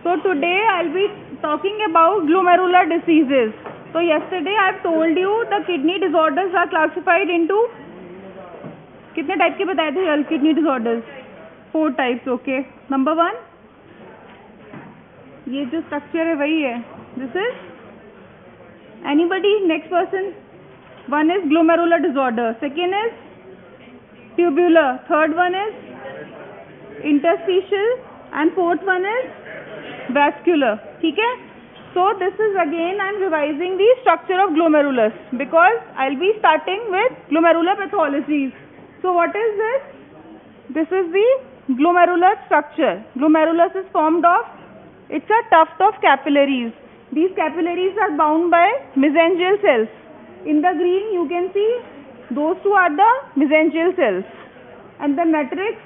So today I'll be talking about glomerular diseases. So yesterday I've told you the kidney disorders are classified into कितने type के बताए थे kidney disorders? 4 types. Okay. Number 1, ये जो structure है वही है. This is anybody? Next person. 1 is glomerular disorder, 2nd is tubular, 3rd one is interstitial, and 4th one is vascular. ठीक है. So this is again I'm revising the structure of glomerulus because I'll be starting with glomerular pathologies. So what is this? This is the glomerular structure. Glomerulus is formed of, it's a tuft of capillaries. These capillaries are bound by mesangial cells. In the green you can see those two are the mesangial cells and the matrix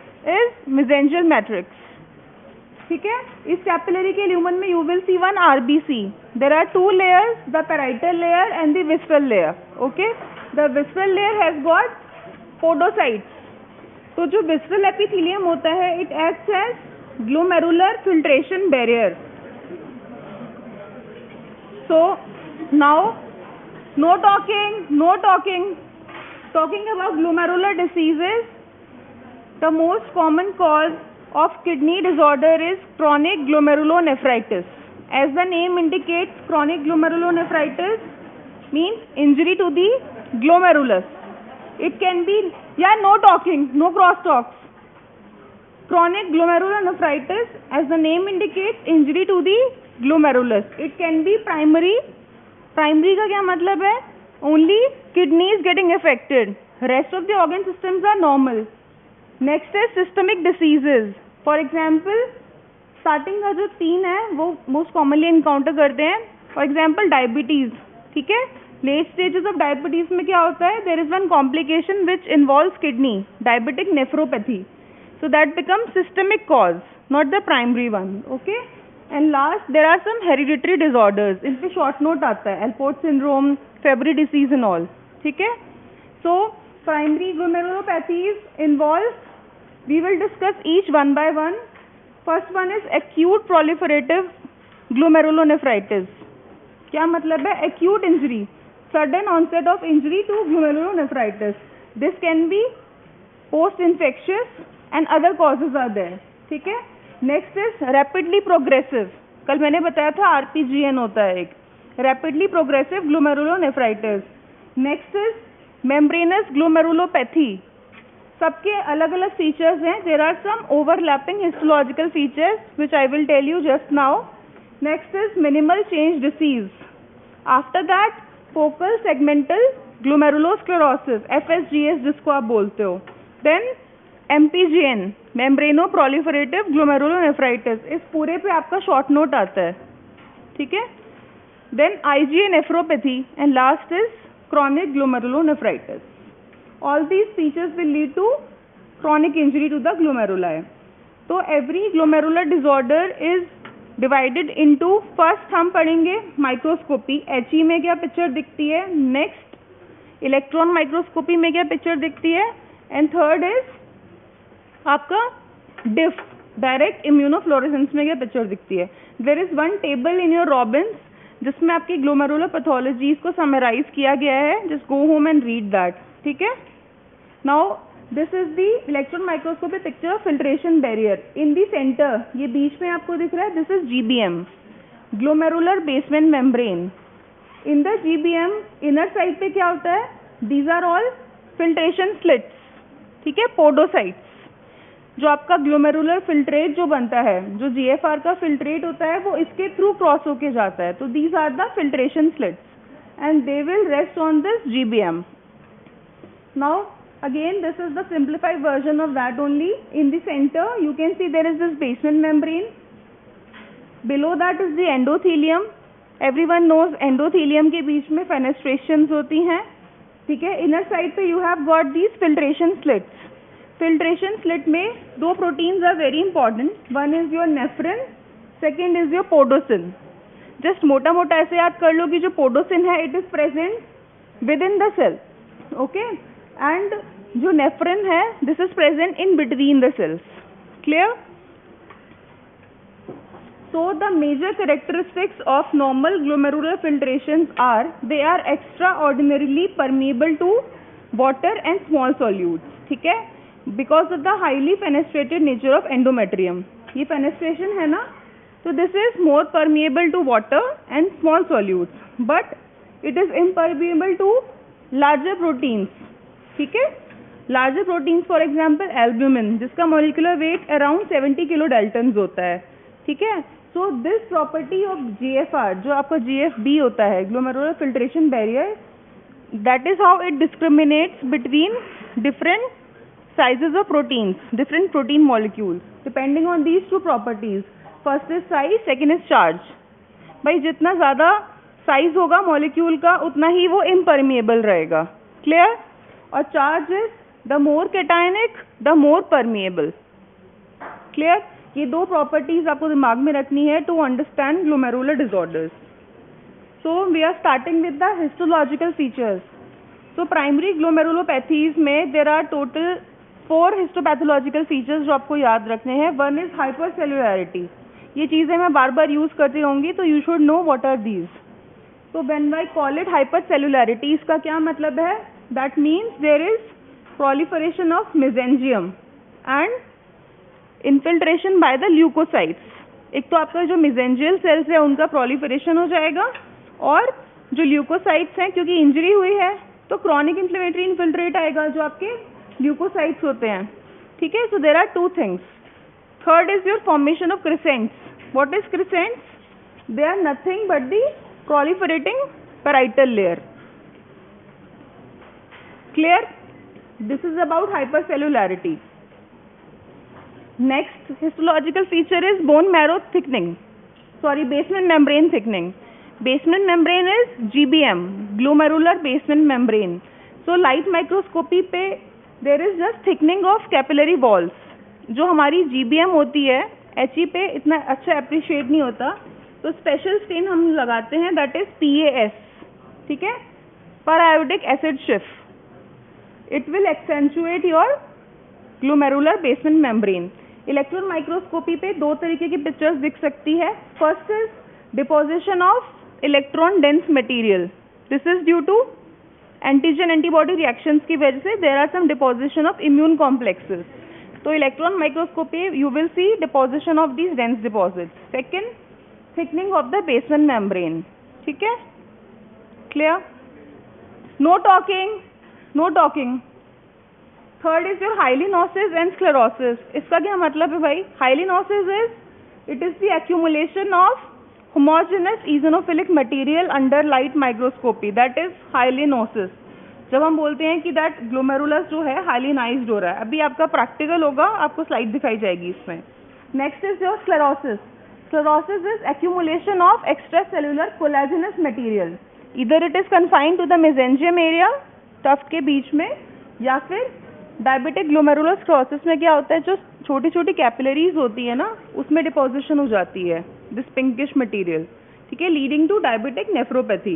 is mesangial matrix. ठीक है. इस capillary के lumen में you will see one RBC. There are 2 layers, the parietal layer and the visceral layer. Okay. The visceral layer has got podocytes. तो जो visceral epithelium होता है it acts as glomerular filtration barrier. So now no talking. Talking about glomerular diseases, the most common cause of kidney disorder is chronic glomerulonephritis. As the name indicates, chronic glomerulonephritis means injury to the glomerulus. It can be, no talking, no cross talks. Chronic glomerulonephritis, as the name indicates, injury to the glomerulus. It can be primary. Primary का क्या मतलब है? Only kidney is getting affected. Rest of the organ systems are normal. Next is systemic diseases. For example, starting का जो 3 है वो most commonly encounter करते हैं. For example, diabetes. ठीक है. Late stages of diabetes में क्या होता है? There is one complication which involves kidney, diabetic nephropathy. So that becomes systemic cause, not the primary one. Okay. And last, there are some hereditary disorders. इन पे short note आता है. Alport syndrome, Fabry disease and all. ठीक है. So primary glomerulopathies involve, we will discuss each one by one. First one is acute proliferative glomerulonephritis. क्या मतलब है? Acute injury, sudden onset of injury to glomerulonephritis. This can be post-infectious and other causes are there. ठीक है. Next is rapidly progressive. कल मैंने बताया था RPGN होता है एक, rapidly progressive glomerulonephritis. Next is membranous glomerulopathy. सबके अलग अलग फीचर्स हैं. There are some overlapping histological features which I will tell you just now. Next is minimal change disease. After that focal segmental glomerulosclerosis, FSGS जिसको आप बोलते हो. Then MPGN, membranoproliferative glomerulonephritis. इस पूरे पे आपका शॉर्ट नोट आता है. ठीक है. Then IgA nephropathy and last is chronic glomerulonephritis. All these features will lead to chronic injury to the glomeruli. तो every glomerular disorder is divided into, first हम पढ़ेंगे माइक्रोस्कोपी. HE में क्या पिक्चर दिखती है. नेक्स्ट इलेक्ट्रॉन माइक्रोस्कोपी में क्या picture दिखती है. एंड थर्ड इज आपका डिफ, डायरेक्ट इम्यूनोफ्लोरेसेंस में क्या पिक्चर दिखती है. There is one table in your Robbins जिसमें आपकी ग्लोमेरुलर पैथोलॉजीज को समराइज किया गया है. Just go home and read that. ठीक है. Now this is the electron microscopy picture filtration barrier. In the centre, ये बीच में आपको दिख रहा है, this is GBM, glomerular basement membrane. In the GBM inner side पे क्या होता है? These are all filtration slits. ठीक है. पोडोसाइट्स. जो आपका ग्लोमेरुलर फिल्ट्रेट जो बनता है, जो GFR का फिल्ट्रेट होता है, वो इसके थ्रू क्रॉस होके जाता है. तो these are the filtration slits and they will rest on this GBM. Now again this is the simplified version of that only. In the centre you can see there is this basement membrane. Below that is the endothelium. Everyone knows endothelium के बीच में fenestrations होती हैं. ठीक है. Inner side पे you have got these filtration slits. Filtration slit में 2 proteins are very important. One is your nephrin, second is your podocin. Just मोटा मोटा ऐसे याद कर लो कि जो पोडोसिन है it is present within the cell. Okay. And जो नेफ्रिन है this is present in between the cells. Clear. So the major characteristics of normal glomerular filtrations are they are extraordinarily permeable to water and small solutes. ठीक है, because of the highly fenestrated nature of endometrium. ये fenestration है ना, so this is more permeable to water and small solutes, but it is impermeable to larger proteins. ठीक है, larger proteins for example albumin, जिसका molecular weight around 70 kilodaltons होता है. ठीक है, so this property of GFR, जो आपका GFB होता है, glomerular filtration barrier, that is how it discriminates between different sizes of proteins, different protein molecules, depending on these two properties. First is size, second is charge. भाई जितना ज़्यादा size होगा molecule का उतना ही वो impermeable रहेगा. क्लियर? और charge is the more cationic the more permeable. Clear? ये दो प्रॉपर्टीज आपको दिमाग में रखनी है to understand glomerular disorders. So we are starting with the histological features. So primary glomerulopathies में there are total 4 histopathological features जो आपको याद रखने हैं. One is hypercellularity. ये चीज़ें मैं बार बार यूज करती रहूँगी, तो you should know what are these. तो when I call it hypercellularity, इसका क्या मतलब है? That means there is proliferation of mesengium and infiltration by the leukocytes. एक तो आपका जो mesangial cells है उनका proliferation हो जाएगा, और जो leukocytes हैं क्योंकि इंजरी हुई है तो chronic inflammatory infiltrate आएगा जो आपके leukocytes होते हैं. ठीक है, so there are 2 things. Third is your formation of crescents. What is crescents? They are nothing but the proliferating parietal layer. Clear? This is about hypercellularity. Next histological feature is bone marrow thickening. Sorry, basement membrane thickening. Basement membrane is GBM, glomerular basement membrane. So light microscopy पे there is just thickening of capillary walls. जो हमारी GBM होती है HE पे इतना अच्छा appreciate नहीं होता, तो स्पेशल स्टेन हम लगाते हैं, दैट इज PAS. ठीक है, Periodic acid shift. It will accentuate your glomerular basement membrane. Electron microscopy पे 2 तरीके की पिक्चर्स दिख सकती है. First is deposition of electron dense material. This is due to antigen antibody reactions की वजह से there are some deposition of immune complexes. तो electron microscopy you will see deposition of these dense deposits. Second, thickening of the basement membrane. ठीक है, clear? No talking, no talking. Third is your hyalinosis and sclerosis. इसका क्या मतलब है भाई? Hyalinosis is it is the accumulation of homogeneous eosinophilic material under light microscopy, that is hyalinosis. जब हम बोलते हैं कि दैट ग्लोमेरुलस जो है हाइलिनाइज्ड हो रहा है. अभी आपका प्रैक्टिकल होगा, आपको स्लाइड दिखाई जाएगी इसमें. Next is your sclerosis. Sclerosis is accumulation of extra cellular collagenous material. इधर it is confined to the mesangium area, tuft के बीच में, या फिर डायबिटिक ग्लोमेरुलर स्क्लेरोसिस में क्या होता है, जो छोटी छोटी कैपिलरीज होती है ना उसमें डिपोजिशन हो जाती है दिस पिंकिश मटेरियल. ठीक है, लीडिंग टू डायबिटिक नेफ्रोपैथी.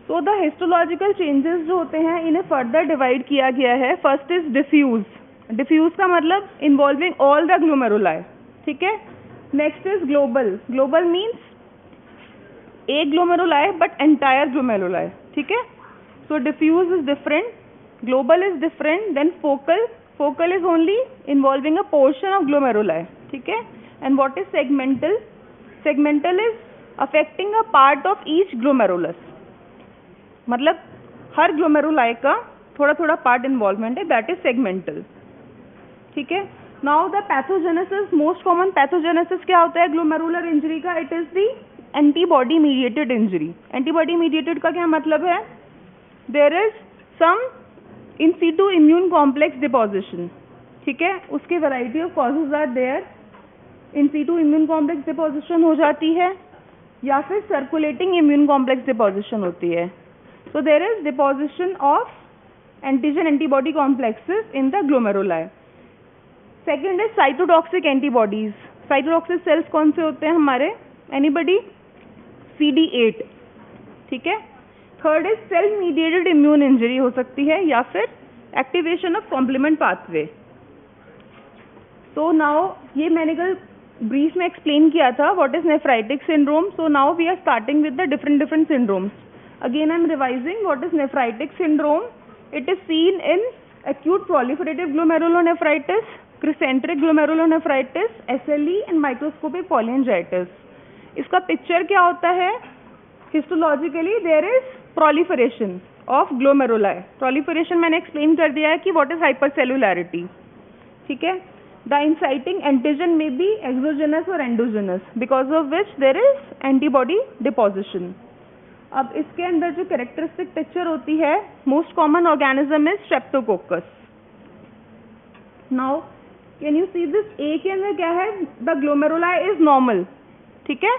तो द हिस्टोलॉजिकल चेंजेस जो होते हैं इन्हें फर्दर डिवाइड किया गया है. First is diffuse. डिफ्यूज का मतलब इन्वॉल्विंग ऑल द ग्लोमेरुलाई. ठीक है. Next is global. Global means एक ग्लोमेरुलाई बट एंटायर ग्लोमेरुलाई. ठीक है. So diffuse is different, global is different, then focal. Focal is only involving a portion of glomeruli. ठीक है. And what is segmental? Segmental is affecting a part of each glomerulus. मतलब हर glomeruli का थोड़ा थोड़ा part involvement है, that is segmental. ठीक है. Now the pathogenesis, most common pathogenesis क्या होता है glomerular injury का? It is the antibody mediated injury. Antibody mediated का क्या मतलब है? There is some in situ immune complex deposition. ठीक है, उसके variety of causes are there. in situ immune complex deposition हो जाती है या फिर circulating immune complex deposition होती है. So there is deposition of antigen antibody complexes in the glomeruli. Second is cytotoxic antibodies. Cytotoxic cells कौन से होते हैं हमारे? Anybody? CD8. ठीक है. Third is cell mediated immune injury हो सकती है या फिर एक्टिवेशन ऑफ कॉम्प्लीमेंट पाथवे. तो नाउ ये मैंने कल ब्रीफ में एक्सप्लेन किया था what is nephritic syndrome. So now we are starting with the different syndromes. Again I am revising what is nephritic syndrome. It is seen in acute proliferative glomerulonephritis, crycentric glomerulonephritis, SLE and microscopic polyangiitis. इसका picture क्या होता है? Histologically there is proliferation of glomeruli. proliferation मैंने explain कर दिया है कि what is hypercellularity. ठीक है. The inciting antigen may be exogenous or endogenous, because of which there is antibody deposition. अब इसके अंदर जो कैरेक्टरिस्टिक पिक्चर होती है, most common organism is streptococcus. Now can you see this? A के अंदर क्या है? The glomeruli is normal. ठीक है.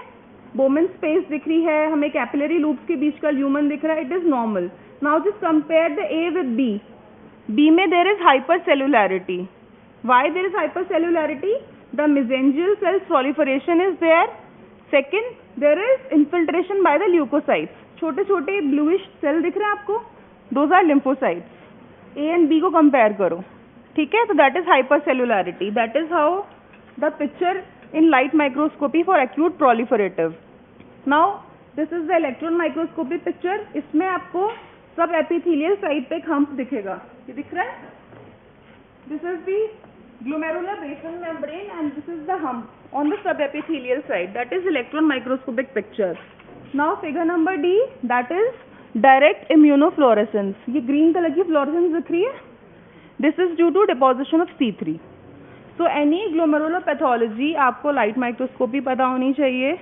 बोमेन स्पेस दिख रही है हमें, कैपिलरी लूप्स के बीच का ल्यूमन दिख रहा है, it is normal. Now just compare the A with B. B में there is hyper cellularity. Why there is hyper cellularity? The mesangial cells proliferation is there. Second, there is infiltration by the leukocytes. छोटे छोटे bluish cell दिख रहे हैं आपको, those are lymphocytes. A and B को compare करो. ठीक है. तो that is hyper cellularity. That is how the picture in light microscopy for acute proliferative. Now this is the electron microscopy picture. इसमें आपको सब एपिथेलियल साइड पे एक हम्प दिखेगा. ये दिख रहा है? This is the glomerular basement membrane and this is the hump on the subepithelial side. That is electron microscopic picture. Now figure number D, that is direct immunofluorescence. ये green color की fluorescence दिख रही है. This is due to deposition of C3. So any glomerular pathology आपको light microscopy पता होनी चाहिए,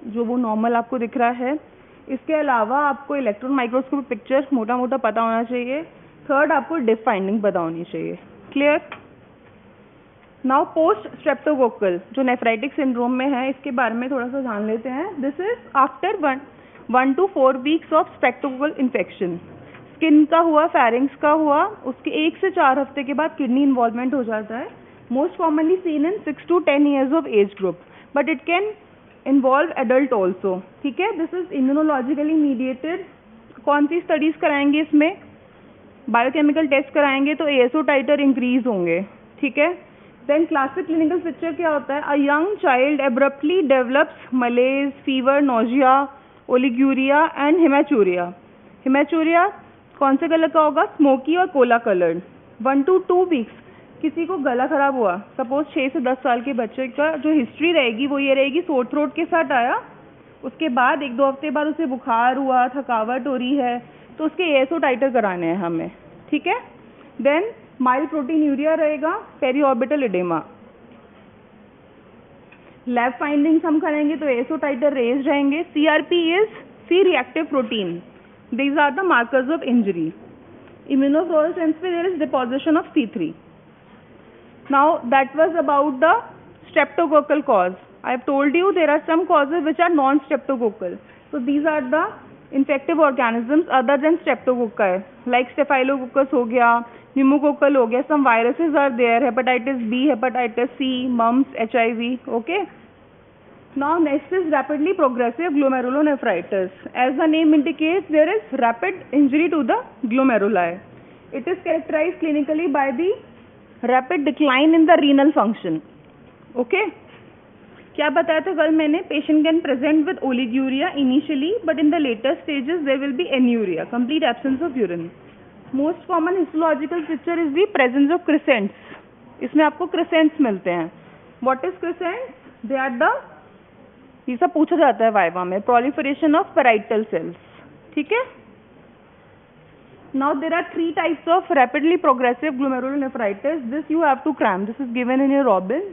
जो वो normal आपको दिख रहा है. इसके अलावा आपको इलेक्ट्रॉन माइक्रोस्कोपी पिक्चर मोटा मोटा पता होना चाहिए. थर्ड, आपको डिफ फाइंडिंग पता होनी चाहिए. क्लियर? नाउ पोस्ट स्ट्रेप्टोकोकल जो नेफ्राइटिक सिंड्रोम में है, इसके बारे में थोड़ा सा जान लेते हैं. This is after 1 to 4 weeks of streptococcal infection. Skin का हुआ, फेरिंग्स का हुआ, उसके 1 से 4 हफ्ते के बाद किडनी इन्वॉल्वमेंट हो जाता है. Most commonly seen in 6 to 10 years of age group, but it can involve adult also. ठीक है. This is immunologically mediated. कौन सी स्टडीज कराएंगे इसमें? बायोकेमिकल टेस्ट कराएंगे तो ASO टाइटर इंक्रीज होंगे. ठीक है. देन क्लासिक क्लिनिकल पिक्चर क्या होता है? A young child abruptly develops मलेज, fever, nausea, oliguria and haematuria. Haematuria कौन से कलर का होगा? स्मोकी और कोला कलर्ड. 1 to 2 वीक्स किसी को गला खराब हुआ, सपोज 6 से 10 साल के बच्चे का जो हिस्ट्री रहेगी वो ये रहेगी, सोर थ्रोट के साथ आया, उसके बाद 1-2 हफ्ते बाद उसे बुखार हुआ, थकावट हो रही है, तो उसके ASO टाइटर कराने हैं हमें. ठीक है. देन माइल्ड प्रोटीनूरिया रहेगा, पेरीऑर्बिटल एडेमा. लैब फाइंडिंग्स हम करेंगे तो ASO टाइटर रेज रहेंगे. CRP is C reactive protein. These are the markers of injury. Immunofluorescence पे there is deposition of C3. Now that was about the streptococcal cause. I have told you there are some causes which are non streptococcal. So these are the infective organisms other than streptococci, like staphylococcus हो गया, pneumococcal हो गया. some viruses are there, hepatitis B, hepatitis C, mumps, HIV. okay. Now next is rapidly progressive glomerulonephritis. As the name indicates, there is rapid injury to the glomeruli. It is characterized clinically by the rapid decline in the renal function. okay. क्या बताया था कल मैंने? Patient can present with oliguria initially, but in the later stages there will be anuria, complete absence of urine. Most common histological picture is the presence of crescents. इसमें आपको crescents मिलते हैं. What is crescents? They are the, ये सब पूछा जाता है viva में, प्रोलिफरेशन ऑफ पैराइटल सेल्स. ठीक है. Now there are 3 types of rapidly progressive glomerulonephritis. This you have to cram. This is given in your Robbins.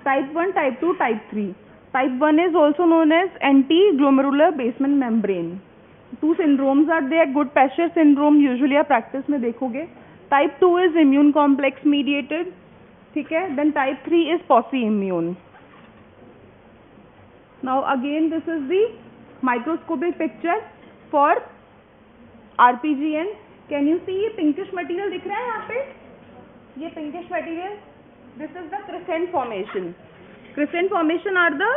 Type 1, Type 2, Type 3. Type 1 is also known as anti-glomerular basement membrane. 2 syndromes are there. Goodpasture syndrome usually आप practice में देखोगे. Type 2 is immune complex mediated. ठीक है. Then Type 3 is pauci-immune. Now again this is the microscopic picture for RPGN. Can you see ये pinkish material दिख रहा है यहाँ पे? ये pinkish material. This is the crescent formation. Crescent formation are the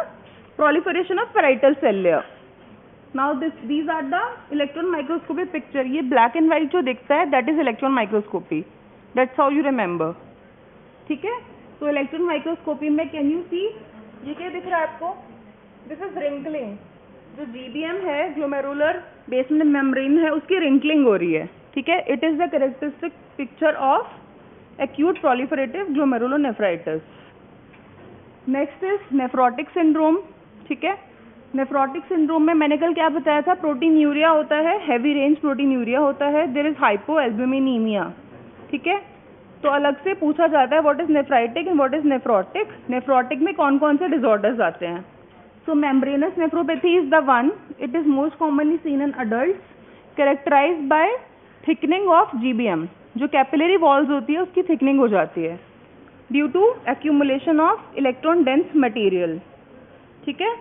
proliferation of parietal cell layer. Now these are the electron microscopy picture. ये black and white जो दिखता है that is electron microscopy. That's how you remember. ठीक है. So electron microscopy में can you see ये क्या दिख रहा है आपको? This is wrinkling. जो GBM है, ग्लोमेरुलर बेसमेंट मेम्ब्रेन है, उसकी रिंकलिंग हो रही है, ठीक है। It is the characteristic picture of acute proliferative glomerulonephritis. Next is nephrotic syndrome, ठीक है। नेफ्रोटिक सिंड्रोम में मैंने कल क्या बताया था? प्रोटीन्यूरिया होता है, हैवी रेंज प्रोटीन्यूरिया होता है, देयर इज हाइपोएल्बुमिनीमिया, ठीक है। तो अलग से पूछा जाता है what is nephritic and what is nephrotic. Nephrotic में कौन कौन से डिसऑर्डर्स आते हैं? So membranous nephropathy is the one, it is most commonly seen in adults, characterised by thickening of GBM। जो कैपिलरी वॉल्स होती है उसकी थिकनिंग हो जाती है due to accumulation of electron dense material, ठीक है।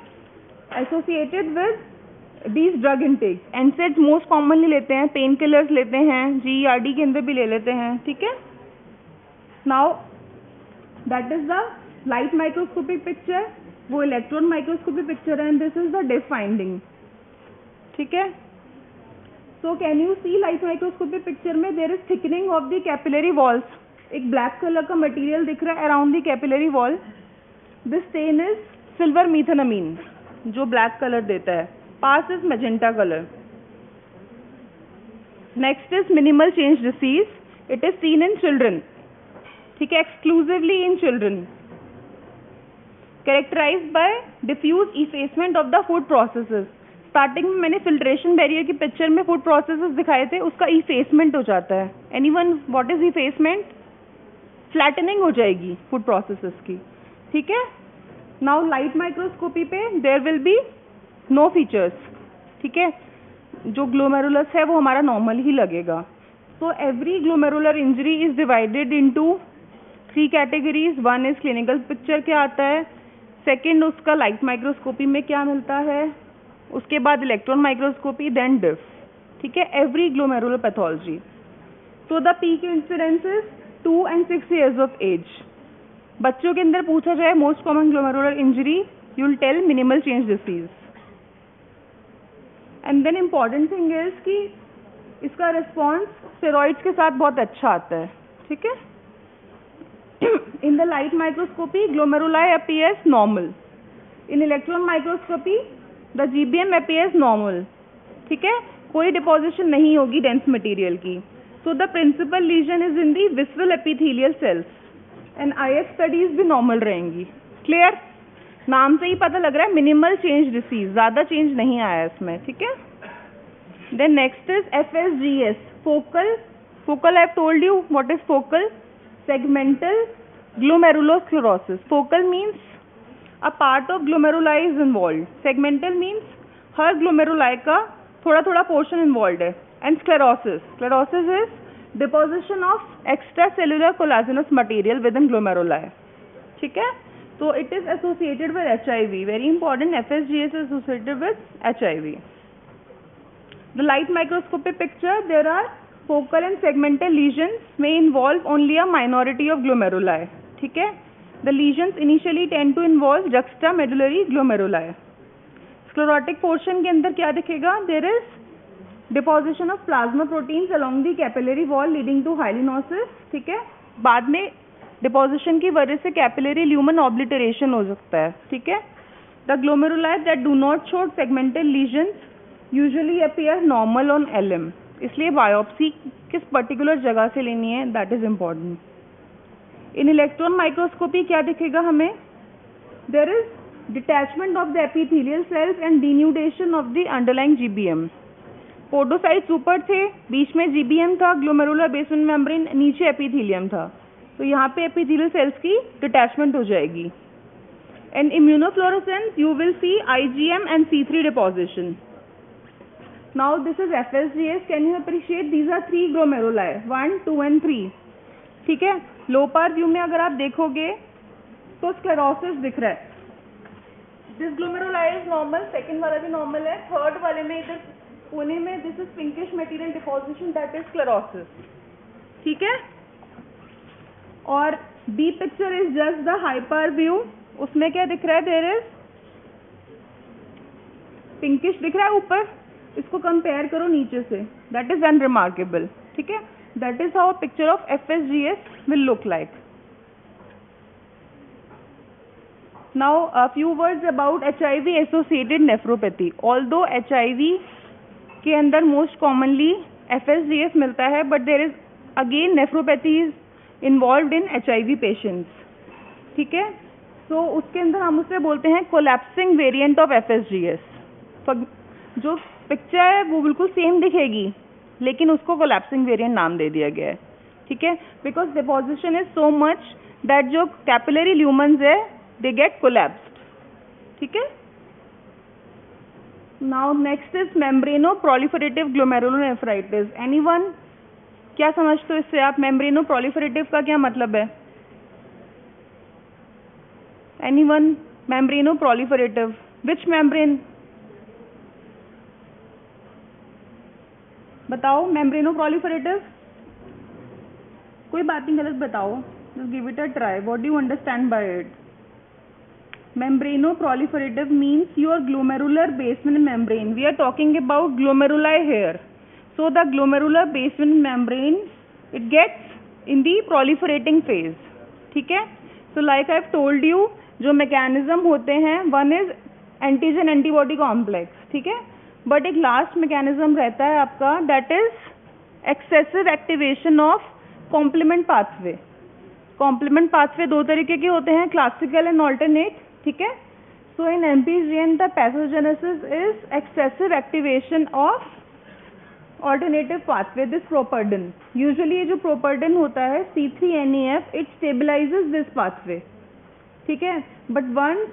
Associated with these drug intake, NSAIDs most commonly लेते हैं, पेन किलर्स लेते हैं, GERD के अंदर भी ले लेते हैं, ठीक है। Now that is the light microscopic picture, वो इलेक्ट्रॉन माइक्रोस्कोपिक पिक्चर है, and this is the diff finding, ठीक है। So can you see light microscopic picture में there is thickening of the capillary walls. एक ब्लैक कलर का material दिख रहा है around the capillary wall. This stain is silver methenamine, जो black colour देता है। PAS is magenta colour. Next is minimal change disease, it is seen in children, ठीक है, exclusively in children, characterised by diffuse effacement of the foot processes. Starting में मैंने filtration barrier की picture में foot processes दिखाए थे, उसका effacement हो जाता है। Anyone what is effacement? Flattening हो जाएगी फूड प्रोसेसेस की, ठीक है। नाउ लाइट माइक्रोस्कोपी पे there will be no features, ठीक है। जो ग्लोमेरुलस है वो हमारा नॉर्मल ही लगेगा। So every glomerular injury is divided into 3 categories. One is clinical picture क्या आता है, सेकेंड उसका लाइट माइक्रोस्कोपी में क्या मिलता है, उसके बाद इलेक्ट्रॉन माइक्रोस्कोपी, देन डिफ, ठीक है। Every glomerular pathology. So the peak incidence is 2 and 6 years of age। बच्चों के अंदर पूछा जाए most common glomerular injury, you will tell minimal change disease. And then important thing is कि इसका रिस्पॉन्स स्टेरॉइड्स के साथ बहुत अच्छा आता है, ठीक है। In the light microscopy, glomeruli appears normal. In electron microscopy, the GBM appears normal. ठीक है, कोई डिपोजिशन नहीं होगी डेंस मटेरियल की. So the principal lesion is in the visceral epithelial cells. And IF studies भी नॉर्मल रहेंगी. Clear? नाम से ही पता लग रहा है मिनिमल चेंज डिसीज, ज्यादा चेंज नहीं आया इसमें. ठीक है. Then next is FSGS, focal. Focal I have told you what is focal. Segmental glomerulosclerosis. Focal means a part of glomeruli is involved. Segmental means her glomeruli का थोड़ा थोड़ा portion involved है. And sclerosis. Sclerosis is deposition of extracellular collagenous material within glomeruli. ठीक है. So it is associated with HIV. Very important. FSGS is associated with HIV. The light microscopic picture, there are focal and segmental lesions may involve only a minority of glomeruli. ठीक है. The lesions initially tend to involve juxtamedullary glomeruli. Sclerotic portion के अंदर क्या दिखेगा? There is deposition of plasma proteins along the capillary wall leading to hyalinosis. ठीक है. बाद में deposition की वजह से capillary lumen obliteration हो सकता है. ठीक है. The glomeruli that do not show segmental lesions usually appear normal on LM. इसलिए बायोप्सी किस पर्टिकुलर जगह से लेनी है, that is important. In electron microscopy क्या दिखेगा हमें? There is detachment of the epithelial cells and denudation of the underlying GBM. Podocytes ऊपर थे, बीच में GBM था, ग्लोमेरुलर बेसमेंट मेम्ब्रेन, नीचे एपिथेलियम था. तो यहाँ पे एपिथेलियल सेल्स की डिटैचमेंट हो जाएगी. And immunofluorescence you will C IgM and C3 deposition. Now this is FSGS. Can you appreciate these are 3 glomeruli, 1, 2 and 3. ठीक है. लो पार व्यू में अगर आप देखोगे तो स्क्लेरोसिस दिख रहा है. This glomeruli is normal, second वाला भी नॉर्मल है, थर्ड वाले में इधर कोने में this is pinkish material deposition, that is sclerosis. ठीक है. और B picture is just the hyper view. उसमें क्या दिख रहा है? देयर इज पिंकिश दिख रहा है ऊपर. इसको कंपेयर करो नीचे से, दैट इज अनरिमार्केबल. ठीक है. That is how picture of FSGS will look like. Now a few words about HIV associated nephropathy. Although HIV के अंदर most commonly FSGS मिलता है, but there is again nephropathy is involved in HIV patients. ठीक है, so उसके अंदर हम उसे बोलते हैं collapsing variant of FSGS. जो पिक्चर है वो बिल्कुल सेम दिखेगी, लेकिन उसको collapsing variant नाम दे दिया गया है. ठीक है, because deposition is so much that जो capillary lumens है they get collapsed. ठीक है. Now next is membranoproliferative glomerulonephritis. Anyone? क्या समझते हो इससे आप? membranoproliferative का क्या मतलब है? Anyone? membranoproliferative. Which membrane? बताओ. membranoproliferative? कोई बात नहीं, गलत बताओ. Just give it a try. What do you understand by it? Membranoproliferative means your glomerular basement membrane. We are talking about glomeruli here. So the glomerular basement membrane, it gets in the proliferating phase. ठीक है. So like I have told you, जो mechanism होते हैं, one is antigen antibody complex. ठीक है. But एक last mechanism रहता है आपका, that is excessive activation of complement pathway. Complement pathway दो तरीके के होते हैं, classical and alternate. ठीक है. So in MPGN the pathogenesis is excessive activation of alternative pathway, this properdin. Usually ये जो properdin होता है C3NEF, it stabilizes this pathway. ठीक है. But once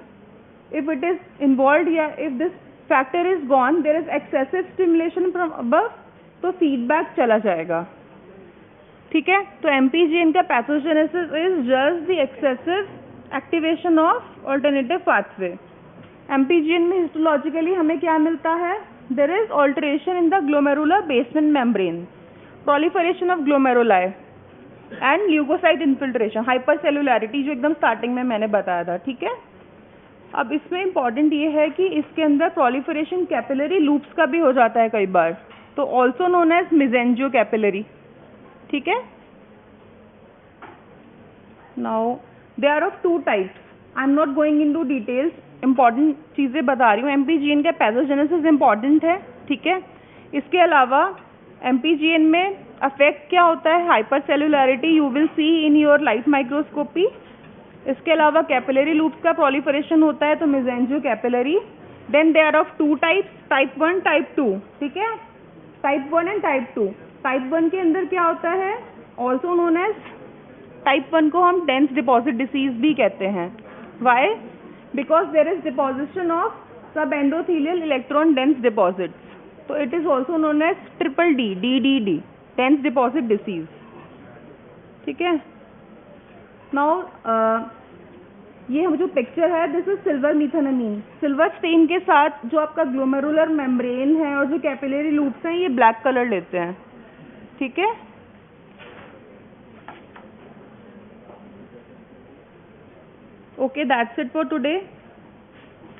if it is involved या if this factor is gone, there is excessive stimulation from above, तो feedback चला जाएगा. ठीक है. तो MPGN का pathogenesis is just the excessive activation of alternative pathway. MPGN में histologically हमें क्या मिलता है? There is alteration in the glomerular basement membrane, proliferation of glomeruli and leukocyte infiltration, hypercellularity जो एकदम स्टार्टिंग में मैंने बताया था. ठीक है. अब इसमें इम्पॉर्टेंट ये है कि इसके अंदर proliferation कैपिलरी लूप्स का भी हो जाता है कई बार, तो also known as mesangio capillary. ठीक है. Now they are of two types. I am not going in to details, important चीज़ें बता रही हूँ. MPGN का पैथोजेनेसिस इम्पॉर्टेंट है. ठीक है. इसके अलावा MPGN में अफेक्ट क्या होता है? Hypercellularity, you will see in your light microscopy. इसके अलावा कैपिलरी लूप्स का प्रोलिफरेशन होता है, तो mesangiocapillary. Then they are of two types, type 1 type 2. ठीक है. Type 1 and type 2. टाइप 1 के अंदर क्या होता है? ऑल्सो नोन एज, टाइप 1 को हम डेंस डिपॉजिट डिसीज भी कहते हैं. Why? Because there is deposition of subendothelial electron dense deposits, तो it is also known as triple D, DDD, dense deposit disease. ठीक है. नाउ ये जो पिक्चर है, this is silver methenamine. Silver stain के साथ जो आपका ग्लोमेरुलर मेम्ब्रेन है और जो कैपिलरी लूप्स हैं, ये ब्लैक कलर लेते हैं. ठीक है. Okay, that's it for today.